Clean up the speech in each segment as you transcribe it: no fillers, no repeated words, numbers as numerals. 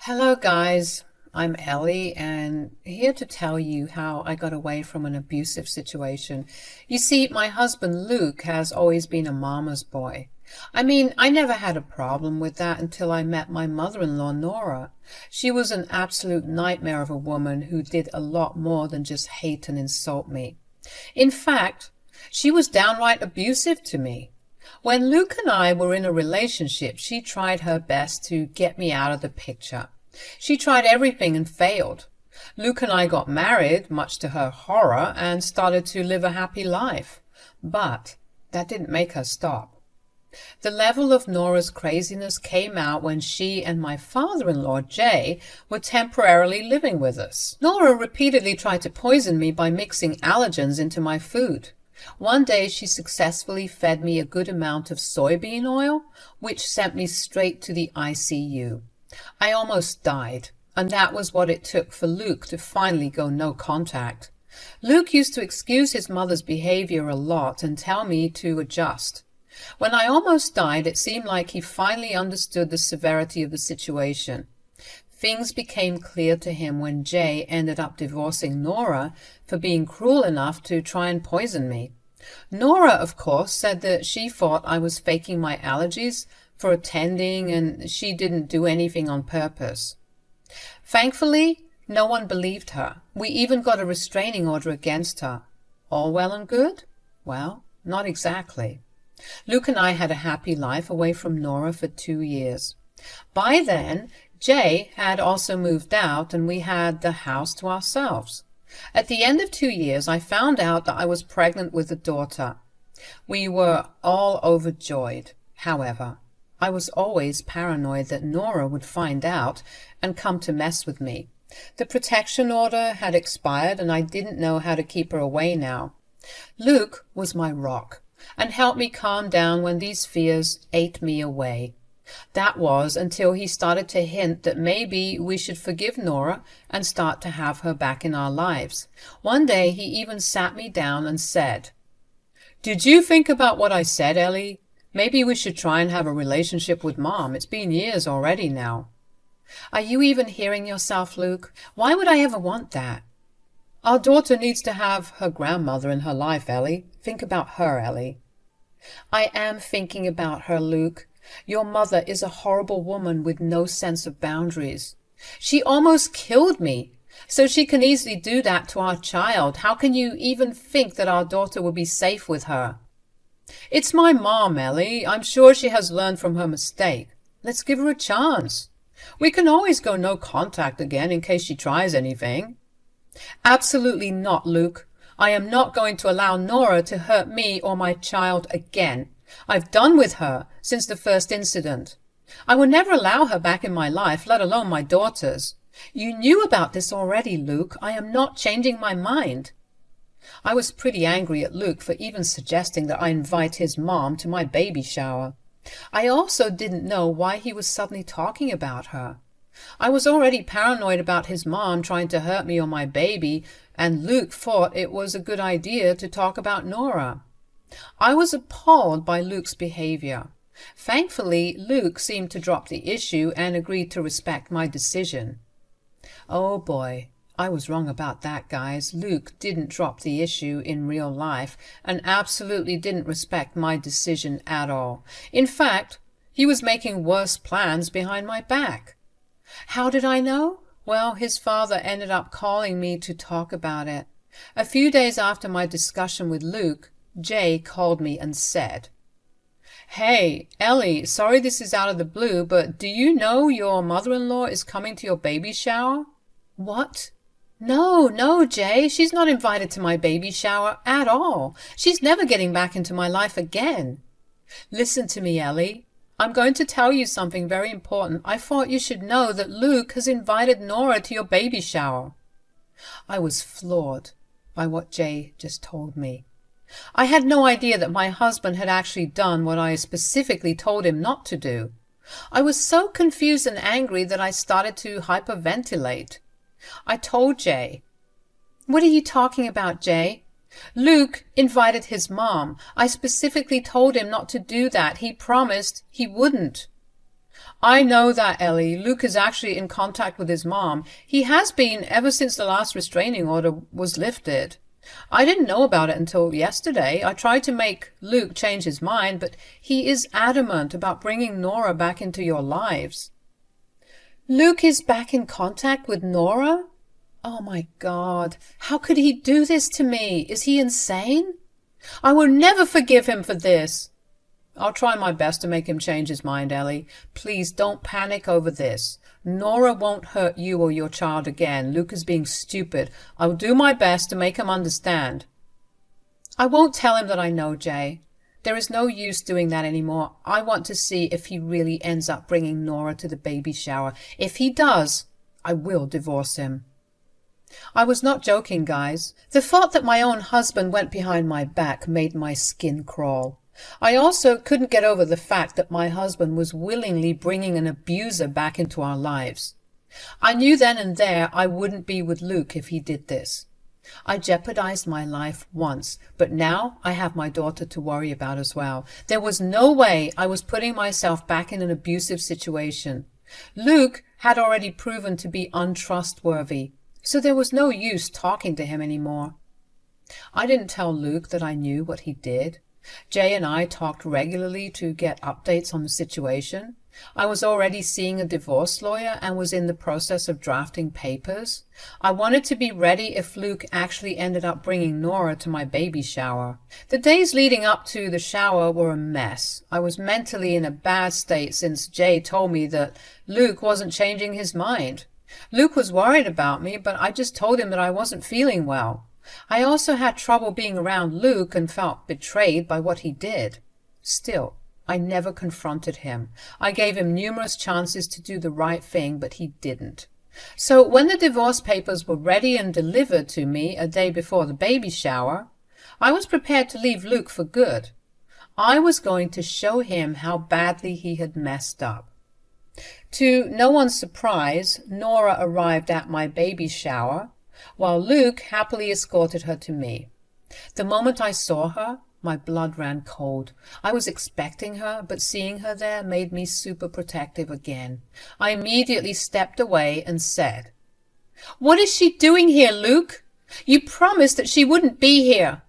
Hello, guys. I'm Ellie, and here to tell you how I got away from an abusive situation. You see, my husband Luke has always been a mama's boy. I never had a problem with that until I met my mother-in-law, Nora. She was an absolute nightmare of a woman who did a lot more than just hate and insult me. In fact, she was downright abusive to me. When Luke and I were in a relationship, she tried her best to get me out of the picture. She tried everything and failed. Luke and I got married, much to her horror, and started to live a happy life. But that didn't make her stop. The level of Nora's craziness came out when she and my father-in-law, Jay, were temporarily living with us. Nora repeatedly tried to poison me by mixing allergens into my food. One day she successfully fed me a good amount of soybean oil, which sent me straight to the ICU. I almost died, and that was what it took for Luke to finally go no contact. Luke used to excuse his mother's behavior a lot and tell me to adjust. When I almost died, it seemed like he finally understood the severity of the situation. Things became clear to him when Jay ended up divorcing Nora for being cruel enough to try and poison me. Nora, of course, said that she thought I was faking my allergies for attending and she didn't do anything on purpose. Thankfully, no one believed her. We even got a restraining order against her. All well and good? Well, not exactly. Luke and I had a happy life away from Nora for 2 years. By then, Jay had also moved out and we had the house to ourselves. At the end of 2 years, I found out that I was pregnant with a daughter. We were all overjoyed. However, I was always paranoid that Nora would find out and come to mess with me. The protection order had expired and I didn't know how to keep her away now. Luke was my rock and helped me calm down when these fears ate me away. That was until he started to hint that maybe we should forgive Nora and start to have her back in our lives. One day he even sat me down and said, "Did you think about what I said, Ellie? Maybe we should try and have a relationship with Mom. It's been years already now." Are you even hearing yourself, Luke? Why would I ever want that? Our daughter needs to have her grandmother in her life, Ellie. Think about her, Ellie. I am thinking about her, Luke. Your mother is a horrible woman with no sense of boundaries. She almost killed me, so she can easily do that to our child. How can you even think that our daughter would be safe with her? It's my mom, Ellie. I'm sure she has learned from her mistake. Let's give her a chance. We can always go no contact again in case she tries anything. Absolutely not, Luke. I am not going to allow Nora to hurt me or my child again. I've done with her since the first incident. I will never allow her back in my life, let alone my daughter's. You knew about this already, Luke. I am not changing my mind. I was pretty angry at Luke for even suggesting that I invite his mom to my baby shower. I also didn't know why he was suddenly talking about her. I was already paranoid about his mom trying to hurt me or my baby, and Luke thought it was a good idea to talk about Nora. I was appalled by Luke's behavior. Thankfully, Luke seemed to drop the issue and agreed to respect my decision. Oh boy, I was wrong about that, guys. Luke didn't drop the issue in real life and absolutely didn't respect my decision at all. In fact, he was making worse plans behind my back. How did I know? Well, his father ended up calling me to talk about it. A few days after my discussion with Luke, Jay called me and said, "Hey, Ellie, sorry this is out of the blue, but do you know your mother-in-law is coming to your baby shower?" What? No, Jay, she's not invited to my baby shower at all. She's never getting back into my life again. Listen to me, Ellie. I'm going to tell you something very important. I thought you should know that Luke has invited Nora to your baby shower. I was floored by what Jay just told me. I had no idea that my husband had actually done what I specifically told him not to do. I was so confused and angry that I started to hyperventilate. I told Jay. "What are you talking about, Jay? Luke invited his mom. I specifically told him not to do that. He promised he wouldn't." I know that, Ellie. Luke is actually in contact with his mom. He has been ever since the last restraining order was lifted. I didn't know about it until yesterday. I tried to make Luke change his mind, but he is adamant about bringing Nora back into your lives. Luke is back in contact with Nora? Oh my God, how could he do this to me? Is he insane? I will never forgive him for this. I'll try my best to make him change his mind, Ellie. Please don't panic over this. Nora won't hurt you or your child again. Luke is being stupid. I will do my best to make him understand. I won't tell him that I know, Jay. There is no use doing that anymore. I want to see if he really ends up bringing Nora to the baby shower. If he does, I will divorce him. I was not joking, guys. The thought that my own husband went behind my back made my skin crawl. I also couldn't get over the fact that my husband was willingly bringing an abuser back into our lives. I knew then and there I wouldn't be with Luke if he did this. I jeopardized my life once, but now I have my daughter to worry about as well. There was no way I was putting myself back in an abusive situation. Luke had already proven to be untrustworthy, so there was no use talking to him anymore. I didn't tell Luke that I knew what he did. Jay and I talked regularly to get updates on the situation. I was already seeing a divorce lawyer and was in the process of drafting papers. I wanted to be ready if Luke actually ended up bringing Nora to my baby shower. The days leading up to the shower were a mess. I was mentally in a bad state since Jay told me that Luke wasn't changing his mind. Luke was worried about me, but I just told him that I wasn't feeling well. I also had trouble being around Luke and felt betrayed by what he did. Still, I never confronted him. I gave him numerous chances to do the right thing, but he didn't. So when the divorce papers were ready and delivered to me a day before the baby shower, I was prepared to leave Luke for good. I was going to show him how badly he had messed up. To no one's surprise, Nora arrived at my baby shower, while Luke happily escorted her to me. The moment I saw her, my blood ran cold. I was expecting her, but seeing her there made me super protective again. I immediately stepped away and said, "What is she doing here, Luke? You promised that she wouldn't be here."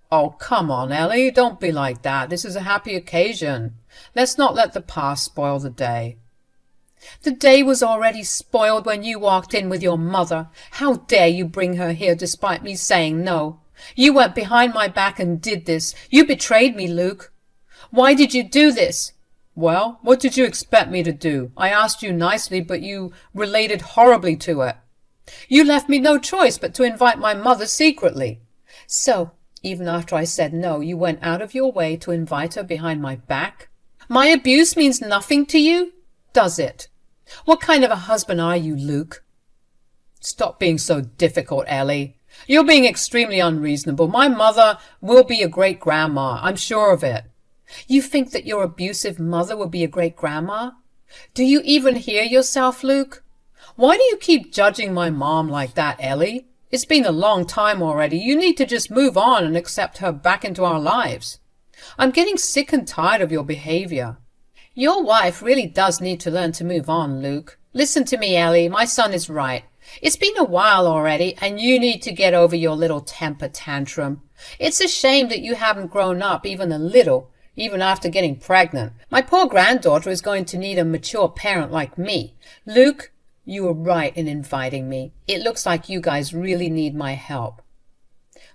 "Oh, come on, Ellie, don't be like that. This is a happy occasion. Let's not let the past spoil the day." "The day was already spoiled when you walked in with your mother. How dare you bring her here despite me saying no? You went behind my back and did this. You betrayed me, Luke. Why did you do this?" "Well, what did you expect me to do? I asked you nicely, but you related horribly to it." "You left me no choice but to invite my mother secretly." "So, even after I said no, you went out of your way to invite her behind my back? My abuse means nothing to you, does it? What kind of a husband are you, Luke?" "Stop being so difficult, Ellie. You're being extremely unreasonable. My mother will be a great-grandma. I'm sure of it." "You think that your abusive mother will be a great-grandma? Do you even hear yourself, Luke? Why do you keep judging my mom like that, Ellie? It's been a long time already. You need to just move on and accept her back into our lives. I'm getting sick and tired of your behavior. Your wife really does need to learn to move on, Luke. Listen to me, Ellie. My son is right. It's been a while already, and you need to get over your little temper tantrum. It's a shame that you haven't grown up even a little, even after getting pregnant. My poor granddaughter is going to need a mature parent like me. Luke, you were right in inviting me. It looks like you guys really need my help."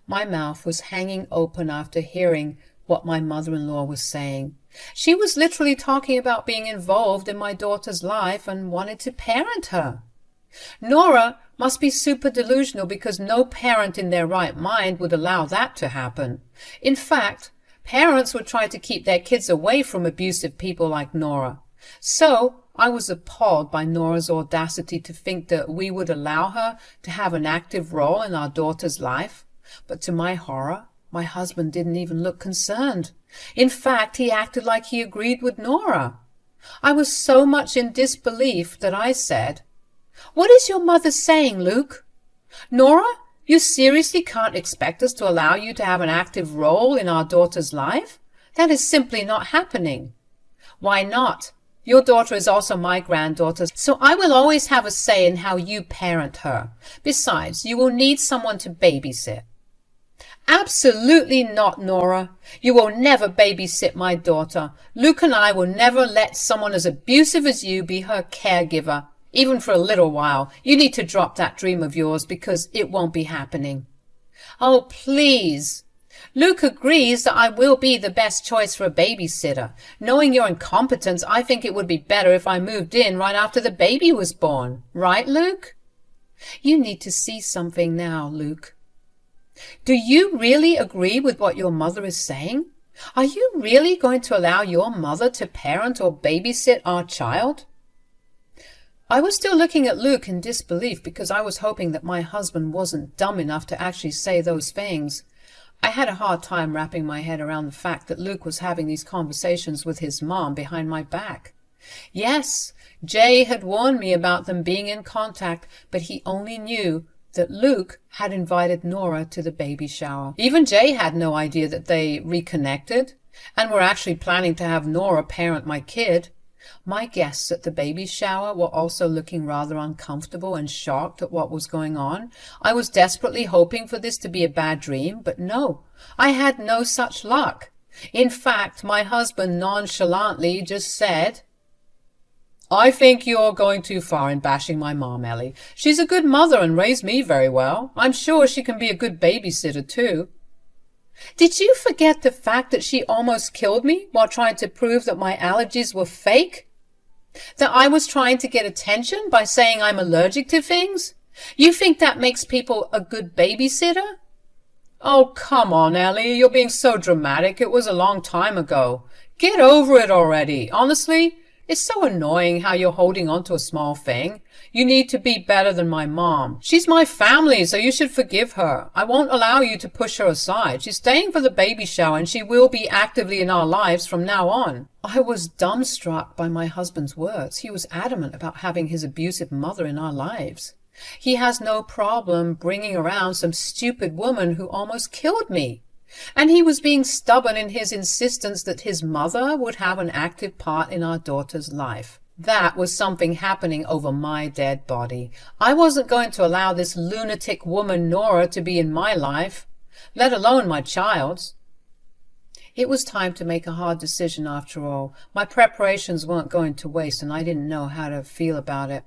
My mouth was hanging open after hearing what my mother-in-law was saying. She was literally talking about being involved in my daughter's life and wanted to parent her. Nora must be super delusional because no parent in their right mind would allow that to happen. In fact, parents would try to keep their kids away from abusive people like Nora. So I was appalled by Nora's audacity to think that we would allow her to have an active role in our daughter's life. But to my horror, my husband didn't even look concerned. In fact, he acted like he agreed with Nora. I was so much in disbelief that I said, "What is your mother saying, Luke? Nora, you seriously can't expect us to allow you to have an active role in our daughter's life? That is simply not happening." "Why not? Your daughter is also my granddaughter, so I will always have a say in how you parent her. Besides, you will need someone to babysit. Absolutely not, Nora. You will never babysit my daughter. Luke and I will never let someone as abusive as you be her caregiver, even for a little while. You need to drop that dream of yours because it won't be happening. Oh, please. Luke agrees that I will be the best choice for a babysitter. Knowing your incompetence, I think it would be better if I moved in right after the baby was born. Right, Luke? You need to see something now, Luke. Do you really agree with what your mother is saying? Are you really going to allow your mother to parent or babysit our child? I was still looking at Luke in disbelief because I was hoping that my husband wasn't dumb enough to actually say those things. I had a hard time wrapping my head around the fact that Luke was having these conversations with his mom behind my back. Yes, Jay had warned me about them being in contact, but he only knew that Luke had invited Nora to the baby shower. Even Jay had no idea that they reconnected and were actually planning to have Nora parent my kid. My guests at the baby shower were also looking rather uncomfortable and shocked at what was going on. I was desperately hoping for this to be a bad dream, but no, I had no such luck. In fact, my husband nonchalantly just said, I think you're going too far in bashing my mom, Ellie. She's a good mother and raised me very well. I'm sure she can be a good babysitter too. Did you forget the fact that she almost killed me while trying to prove that my allergies were fake? That I was trying to get attention by saying I'm allergic to things? You think that makes people a good babysitter? Oh, come on, Ellie. You're being so dramatic. It was a long time ago. Get over it already. Honestly, it's so annoying how you're holding on to a small thing. You need to be better than my mom. She's my family, so you should forgive her. I won't allow you to push her aside. She's staying for the baby shower and she will be actively in our lives from now on. I was dumbstruck by my husband's words. He was adamant about having his abusive mother in our lives. He has no problem bringing around some stupid woman who almost killed me. And he was being stubborn in his insistence that his mother would have an active part in our daughter's life. That was something happening over my dead body. I wasn't going to allow this lunatic woman Nora to be in my life, let alone my child's. It was time to make a hard decision after all. My preparations weren't going to waste, and I didn't know how to feel about it.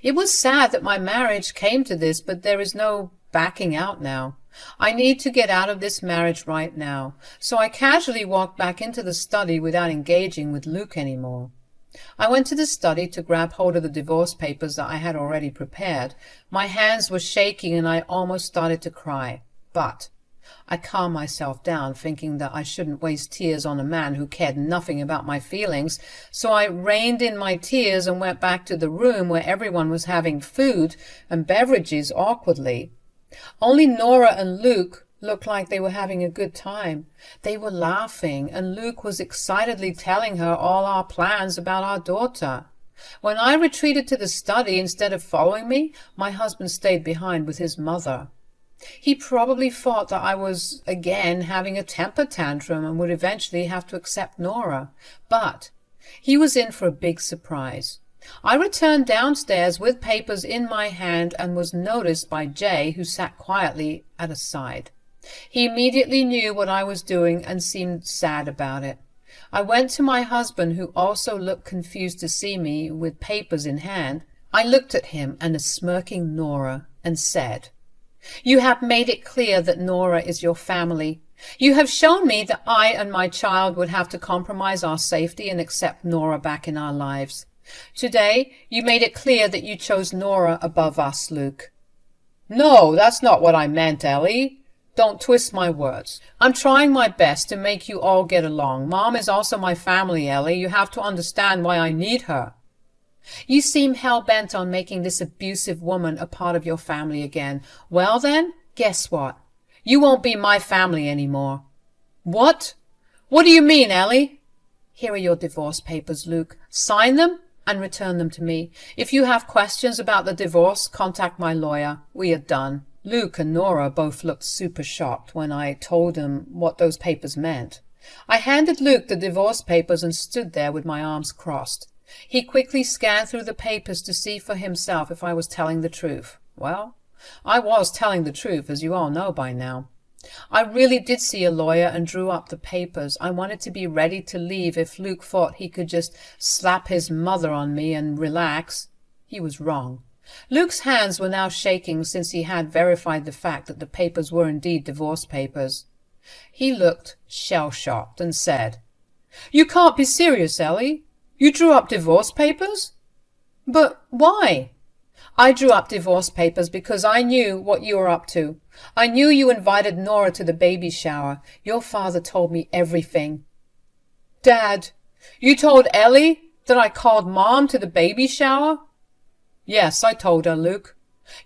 It was sad that my marriage came to this, but there is no backing out now. I need to get out of this marriage right now, so I casually walked back into the study without engaging with Luke anymore. I went to the study to grab hold of the divorce papers that I had already prepared. My hands were shaking and I almost started to cry. But I calmed myself down, thinking that I shouldn't waste tears on a man who cared nothing about my feelings, so I reined in my tears and went back to the room where everyone was having food and beverages awkwardly. Only Nora and Luke looked like they were having a good time. They were laughing, and Luke was excitedly telling her all our plans about our daughter. When I retreated to the study instead of following me, my husband stayed behind with his mother. He probably thought that I was again having a temper tantrum and would eventually have to accept Nora. But he was in for a big surprise. I returned downstairs with papers in my hand and was noticed by Jay, who sat quietly at a side. He immediately knew what I was doing and seemed sad about it. I went to my husband, who also looked confused to see me with papers in hand. I looked at him and a smirking Nora and said, "You have made it clear that Nora is your family. You have shown me that I and my child would have to compromise our safety and accept Nora back in our lives. Today, you made it clear that you chose Nora above us, Luke." "No, that's not what I meant, Ellie. Don't twist my words. I'm trying my best to make you all get along. Mom is also my family, Ellie. You have to understand why I need her." "You seem hell-bent on making this abusive woman a part of your family again. Well then, guess what? You won't be my family anymore." "What? What do you mean, Ellie?" "Here are your divorce papers, Luke. Sign them and return them to me. If you have questions about the divorce, contact my lawyer. We are done." Luke and Nora both looked super shocked when I told them what those papers meant. I handed Luke the divorce papers and stood there with my arms crossed. He quickly scanned through the papers to see for himself if I was telling the truth. Well, I was telling the truth, as you all know by now. I really did see a lawyer and drew up the papers. I wanted to be ready to leave if Luke thought he could just slap his mother on me and relax. He was wrong. Luke's hands were now shaking since he had verified the fact that the papers were indeed divorce papers. He looked shell-shocked and said, "You can't be serious, Ellie. You drew up divorce papers?" "But why?" "I drew up divorce papers because I knew what you were up to. I knew you invited Nora to the baby shower. Your father told me everything." "Dad, you told Ellie that I called Mom to the baby shower?" "Yes, I told her, Luke.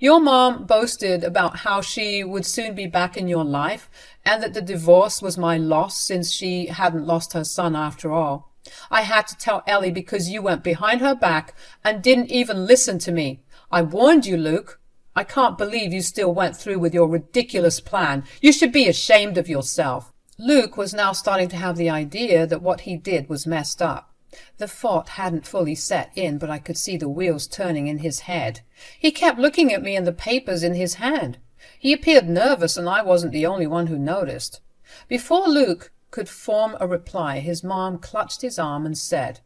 Your mom boasted about how she would soon be back in your life and that the divorce was my loss since she hadn't lost her son after all. I had to tell Ellie because you went behind her back and didn't even listen to me. I warned you, Luke. I can't believe you still went through with your ridiculous plan. You should be ashamed of yourself." Luke was now starting to have the idea that what he did was messed up. The thought hadn't fully set in, but I could see the wheels turning in his head. He kept looking at me and the papers in his hand. He appeared nervous, and I wasn't the only one who noticed. Before Luke could form a reply, his mom clutched his arm and said,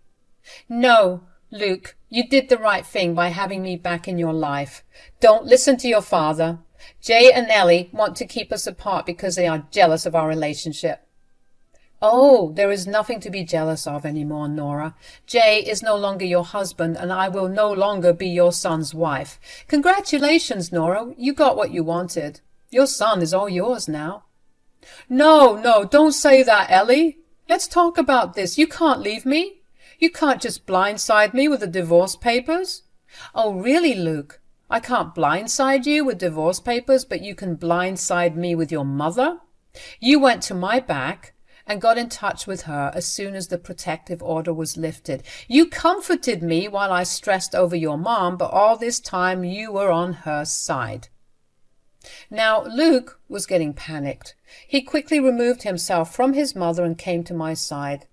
"No, Luke, you did the right thing by having me back in your life. Don't listen to your father. Jay and Ellie want to keep us apart because they are jealous of our relationship." "Oh, there is nothing to be jealous of anymore, Nora. Jay is no longer your husband, and I will no longer be your son's wife. Congratulations, Nora. You got what you wanted. Your son is all yours now." No, don't say that, Ellie. Let's talk about this. You can't leave me. You can't just blindside me with the divorce papers." "Oh, really, Luke? I can't blindside you with divorce papers, but you can blindside me with your mother? You went to my back and got in touch with her as soon as the protective order was lifted. You comforted me while I stressed over your mom, but all this time you were on her side." Now Luke was getting panicked. He quickly removed himself from his mother and came to my side.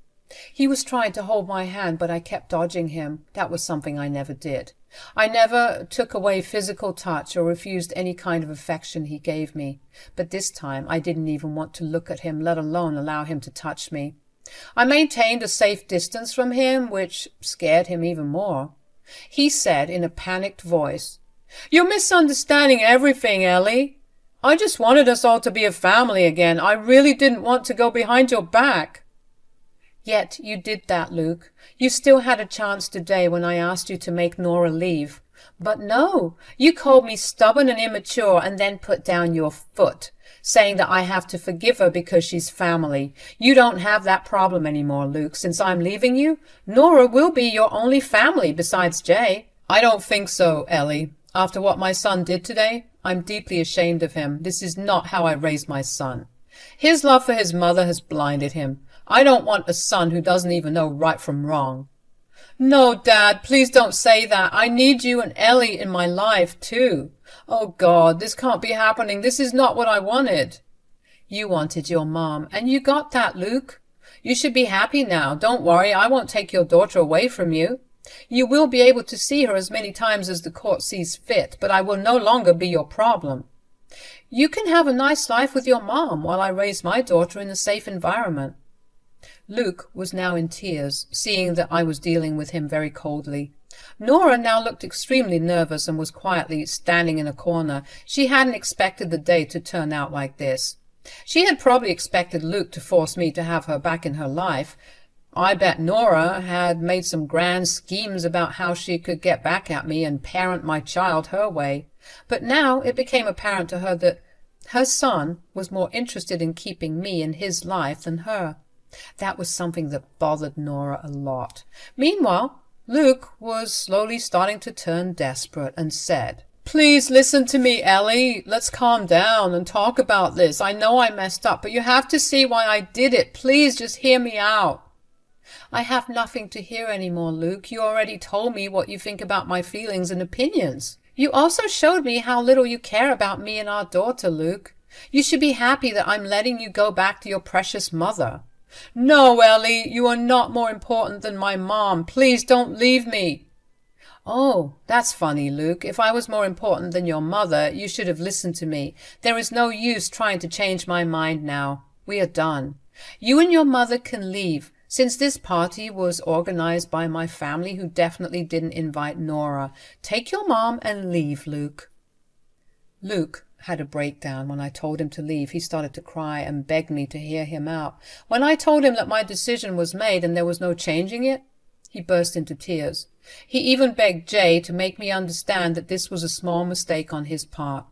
He was trying to hold my hand, but I kept dodging him. That was something I never did. I never took away physical touch or refused any kind of affection he gave me. But this time I didn't even want to look at him, let alone allow him to touch me. I maintained a safe distance from him, which scared him even more. He said in a panicked voice, "You're misunderstanding everything, Ellie. I just wanted us all to be a family again. I really didn't want to go behind your back." "Yet you did that, Luke. You still had a chance today when I asked you to make Nora leave. But no, you called me stubborn and immature and then put down your foot, saying that I have to forgive her because she's family. You don't have that problem anymore, Luke. Since I'm leaving you, Nora will be your only family besides Jay." "I don't think so, Ellie. After what my son did today, I'm deeply ashamed of him. This is not how I raised my son. His love for his mother has blinded him. I don't want a son who doesn't even know right from wrong." "No, Dad, please don't say that. I need you and Ellie in my life, too. Oh, God, this can't be happening. This is not what I wanted." "You wanted your mom, and you got that, Luke. You should be happy now. Don't worry, I won't take your daughter away from you. You will be able to see her as many times as the court sees fit, but I will no longer be your problem. You can have a nice life with your mom while I raise my daughter in a safe environment." Luke was now in tears, seeing that I was dealing with him very coldly. Nora now looked extremely nervous and was quietly standing in a corner. She hadn't expected the day to turn out like this. She had probably expected Luke to force me to have her back in her life. I bet Nora had made some grand schemes about how she could get back at me and parent my child her way. But now it became apparent to her that her son was more interested in keeping me in his life than her. That was something that bothered Nora a lot. Meanwhile, Luke was slowly starting to turn desperate and said, "Please listen to me, Ellie. Let's calm down and talk about this. I know I messed up, but you have to see why I did it. Please just hear me out." "I have nothing to hear anymore, Luke. You already told me what you think about my feelings and opinions. You also showed me how little you care about me and our daughter, Luke. You should be happy that I'm letting you go back to your precious mother. No, Ellie, you are not more important than my mom. Please don't leave me. Oh, that's funny, Luke. If I was more important than your mother, you should have listened to me. There is no use trying to change my mind now. We are done. You and your mother can leave, since this party was organized by my family who definitely didn't invite Nora. Take your mom and leave, Luke. Luke had a breakdown when I told him to leave. He started to cry and begged me to hear him out. When I told him that my decision was made and there was no changing it, he burst into tears. He even begged Jay to make me understand that this was a small mistake on his part.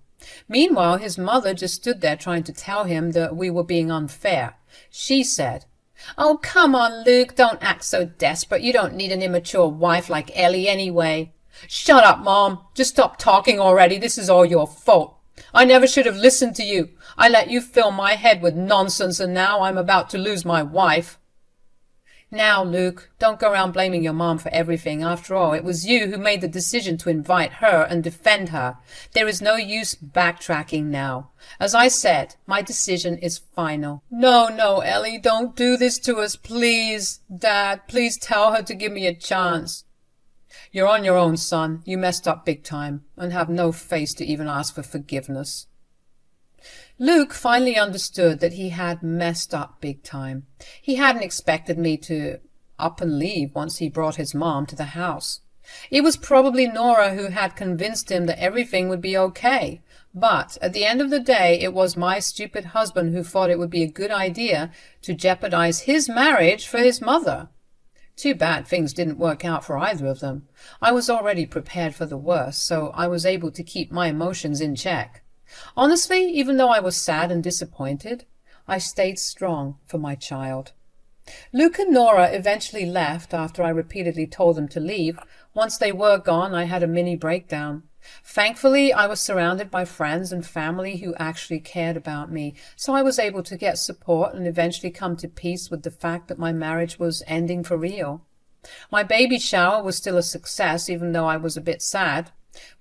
Meanwhile, his mother just stood there trying to tell him that we were being unfair. She said, "Oh, come on, Luke, don't act so desperate. You don't need an immature wife like Ellie anyway." "Shut up, Mom. Just stop talking already. This is all your fault. I never should have listened to you. I let you fill my head with nonsense, and now I'm about to lose my wife." "Now, Luke, don't go around blaming your mom for everything. After all, it was you who made the decision to invite her and defend her. There is no use backtracking now. As I said, my decision is final." "No, no, Ellie, don't do this to us, please. Dad, please tell her to give me a chance." "You're on your own, son. You messed up big time and have no face to even ask for forgiveness." Luke finally understood that he had messed up big time. He hadn't expected me to up and leave once he brought his mom to the house. It was probably Nora who had convinced him that everything would be okay. But at the end of the day, it was my stupid husband who thought it would be a good idea to jeopardize his marriage for his mother. Too bad things didn't work out for either of them. I was already prepared for the worst, so I was able to keep my emotions in check. Honestly, even though I was sad and disappointed, I stayed strong for my child. Luke and Nora eventually left after I repeatedly told them to leave. Once they were gone, I had a mini breakdown. Thankfully, I was surrounded by friends and family who actually cared about me, so I was able to get support and eventually come to peace with the fact that my marriage was ending for real. My baby shower was still a success, even though I was a bit sad.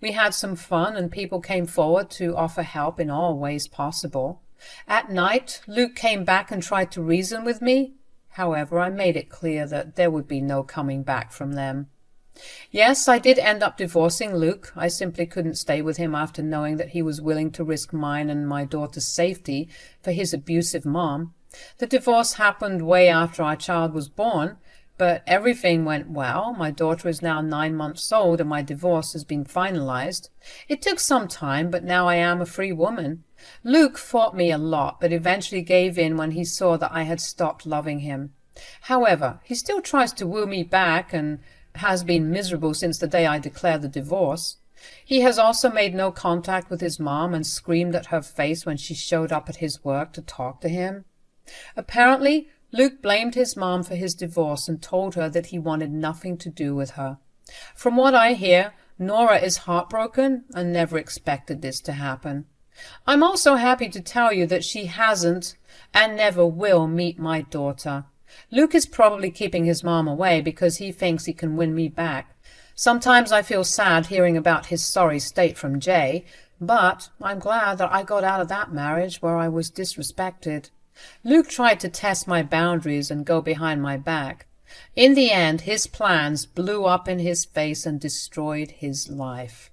We had some fun and people came forward to offer help in all ways possible. At night, Luke came back and tried to reason with me. However, I made it clear that there would be no coming back from them. Yes, I did end up divorcing Luke. I simply couldn't stay with him after knowing that he was willing to risk mine and my daughter's safety for his abusive mom. The divorce happened way after our child was born, but everything went well. My daughter is now 9 months old and my divorce has been finalized. It took some time, but now I am a free woman. Luke fought me a lot, but eventually gave in when he saw that I had stopped loving him. However, he still tries to woo me back and has been miserable since the day I declared the divorce. He has also made no contact with his mom and screamed at her face when she showed up at his work to talk to him. Apparently, Luke blamed his mom for his divorce and told her that he wanted nothing to do with her. From what I hear, Nora is heartbroken and never expected this to happen. I'm also happy to tell you that she hasn't and never will meet my daughter. Luke is probably keeping his mom away because he thinks he can win me back. Sometimes I feel sad hearing about his sorry state from Jay, but I'm glad that I got out of that marriage where I was disrespected. Luke tried to test my boundaries and go behind my back. In the end, his plans blew up in his face and destroyed his life.